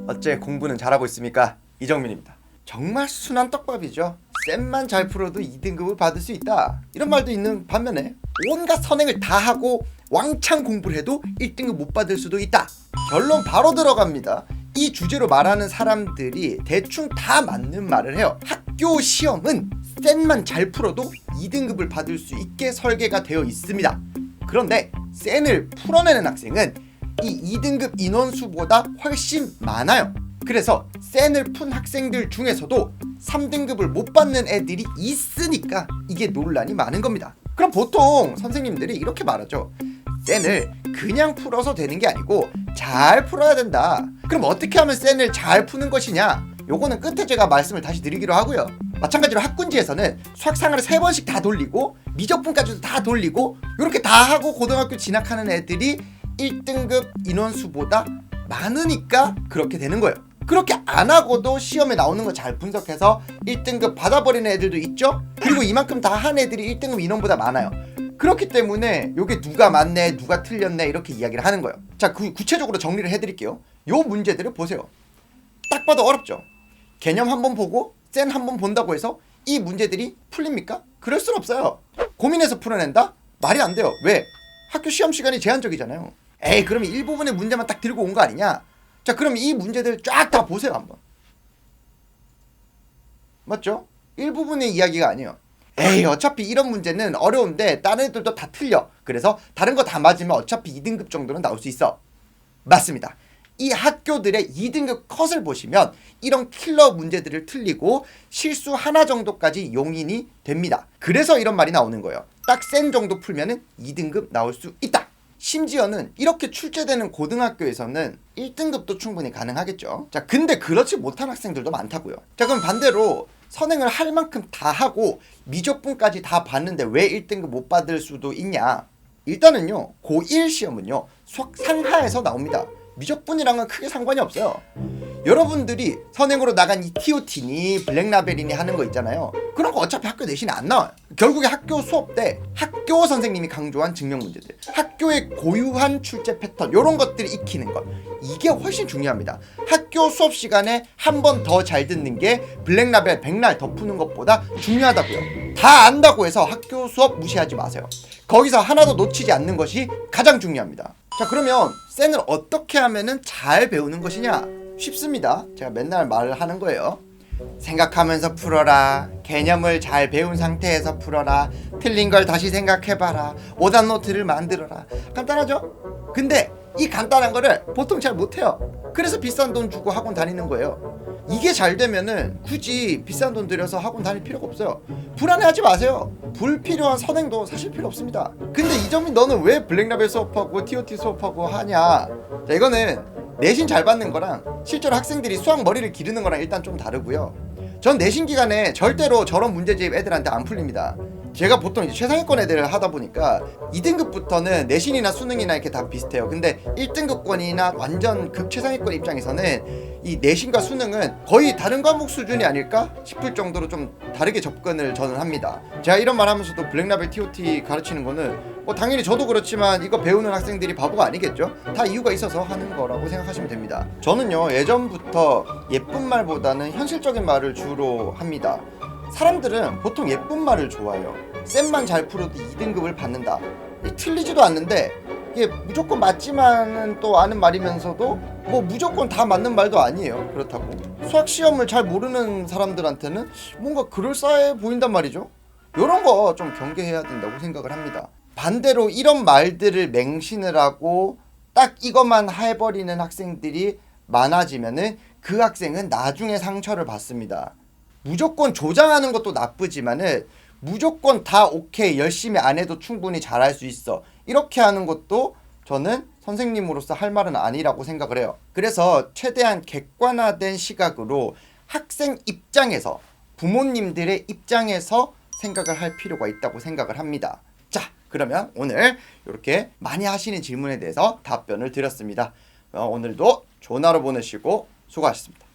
어째 공부는 잘하고 있습니까? 이정민입니다. 정말 순한 떡밥이죠. 쌤만 잘 풀어도 2등급을 받을 수 있다, 이런 말도 있는 반면에 온갖 선행을 다 하고 왕창 공부를 해도 1등급 못 받을 수도 있다. 결론 바로 들어갑니다. 이 주제로 말하는 사람들이 대충 다 맞는 말을 해요. 학교 시험은 쌤만 잘 풀어도 2등급을 받을 수 있게 설계가 되어 있습니다. 그런데 쌤을 풀어내는 학생은 이 2등급 인원수보다 훨씬 많아요. 그래서 쌤을 푼 학생들 중에서도 3등급을 못 받는 애들이 있으니까 이게 논란이 많은 겁니다. 그럼 보통 선생님들이 이렇게 말하죠. 쌤을 그냥 풀어서 되는 게 아니고 잘 풀어야 된다. 그럼 어떻게 하면 쌤을 잘 푸는 것이냐? 요거는 끝에 제가 말씀을 다시 드리기로 하고요. 마찬가지로 학군지에서는 수학상을 3번씩 다 돌리고 미적분까지도 다 돌리고 이렇게 다 하고 고등학교 진학하는 애들이 1등급 인원수보다 많으니까 그렇게 되는 거예요. 그렇게 안 하고도 시험에 나오는 거 잘 분석해서 1등급 받아버리는 애들도 있죠. 그리고 이만큼 다 한 애들이 1등급 인원보다 많아요. 그렇기 때문에 이게 누가 맞네 누가 틀렸네 이렇게 이야기를 하는 거예요. 자, 구체적으로 정리를 해드릴게요. 요 문제들을 보세요. 딱 봐도 어렵죠. 개념 한번 보고 쌤 한번 본다고 해서 이 문제들이 풀립니까? 그럴 순 없어요. 고민해서 풀어낸다? 말이 안 돼요. 왜? 학교 시험 시간이 제한적이잖아요. 에이, 그럼 일부분의 문제만 딱 들고 온 거 아니냐? 자, 그럼 이 문제들 쫙 다 보세요 한번. 맞죠? 일부분의 이야기가 아니에요. 에이, 어차피 이런 문제는 어려운데 다른 애들도 다 틀려. 그래서 다른 거 다 맞으면 어차피 2등급 정도는 나올 수 있어. 맞습니다. 이 학교들의 2등급 컷을 보시면 이런 킬러 문제들을 틀리고 실수 하나 정도까지 용인이 됩니다. 그래서 이런 말이 나오는 거예요. 딱 센 정도 풀면은 2등급 나올 수 있다. 심지어는 이렇게 출제되는 고등학교에서는 1등급도 충분히 가능하겠죠. 자, 근데 그렇지 못한 학생들도 많다고요. 자, 그럼 반대로 선행을 할 만큼 다 하고 미적분까지 다 봤는데 왜 1등급 못 받을 수도 있냐? 일단은요, 고1 시험은요 수학 상하에서 나옵니다. 미적분이랑은 크게 상관이 없어요. 여러분들이 선행으로 나간 이 TOT니 블랙라벨이니 하는 거 있잖아요. 그런 거 어차피 학교 내신에 안 나와요. 결국에 학교 수업 때 학교 선생님이 강조한 증명 문제들, 학교의 고유한 출제 패턴, 이런 것들을 익히는 것, 이게 훨씬 중요합니다. 학교 수업 시간에 한 번 더 잘 듣는 게 블랙라벨 100날 더 푸는 것보다 중요하다고요. 다 안다고 해서 학교 수업 무시하지 마세요. 거기서 하나도 놓치지 않는 것이 가장 중요합니다. 자, 그러면 쌤을 어떻게 하면은 잘 배우는 것이냐? 쉽습니다. 제가 맨날 말을 하는 거예요. 생각하면서 풀어라. 개념을 잘 배운 상태에서 풀어라. 틀린 걸 다시 생각해봐라. 오답 노트를 만들어라. 간단하죠? 근데 이 간단한 거를 보통 잘 못해요. 그래서 비싼 돈 주고 학원 다니는 거예요. 이게 잘 되면은 굳이 비싼 돈 들여서 학원 다닐 필요가 없어요. 불안해하지 마세요. 불필요한 선행도 사실 필요 없습니다. 근데 이정민, 너는 왜 블랙라벨 수업하고 TOT 수업하고 하냐? 자, 이거는 내신 잘 받는 거랑 실제로 학생들이 수학 머리를 기르는 거랑 일단 좀 다르고요. 전 내신 기간에 절대로 저런 문제집 애들한테 안 풀립니다. 제가 보통 이제 최상위권 애들을 하다 보니까 2등급부터는 내신이나 수능이나 이렇게 다 비슷해요. 근데 1등급권이나 완전 극최상위권 입장에서는 이 내신과 수능은 거의 다른 과목 수준이 아닐까 싶을 정도로 좀 다르게 접근을 저는 합니다. 제가 이런 말 하면서도 블랙라벨 TOT 가르치는 거는 뭐 당연히 저도 그렇지만 이거 배우는 학생들이 바보가 아니겠죠? 다 이유가 있어서 하는 거라고 생각하시면 됩니다. 저는요, 예전부터 예쁜 말보다는 현실적인 말을 주로 합니다. 사람들은 보통 예쁜 말을 좋아해요. 쌤만 잘 풀어도 2등급을 받는다. 틀리지도 않는데 이게 무조건 맞지만은 또 아는 말이면서도 뭐 무조건 다 맞는 말도 아니에요. 그렇다고 수학 시험을 잘 모르는 사람들한테는 뭔가 그럴싸해 보인단 말이죠. 이런 거 좀 경계해야 된다고 생각을 합니다. 반대로 이런 말들을 맹신을 하고 딱 이것만 해버리는 학생들이 많아지면은 그 학생은 나중에 상처를 받습니다. 무조건 조장하는 것도 나쁘지만은 무조건 다 오케이, 열심히 안 해도 충분히 잘할 수 있어, 이렇게 하는 것도 저는 선생님으로서 할 말은 아니라고 생각을 해요. 그래서 최대한 객관화된 시각으로 학생 입장에서, 부모님들의 입장에서 생각을 할 필요가 있다고 생각을 합니다. 자, 그러면 오늘 이렇게 많이 하시는 질문에 대해서 답변을 드렸습니다. 오늘도 좋은 하루 보내시고 수고하셨습니다.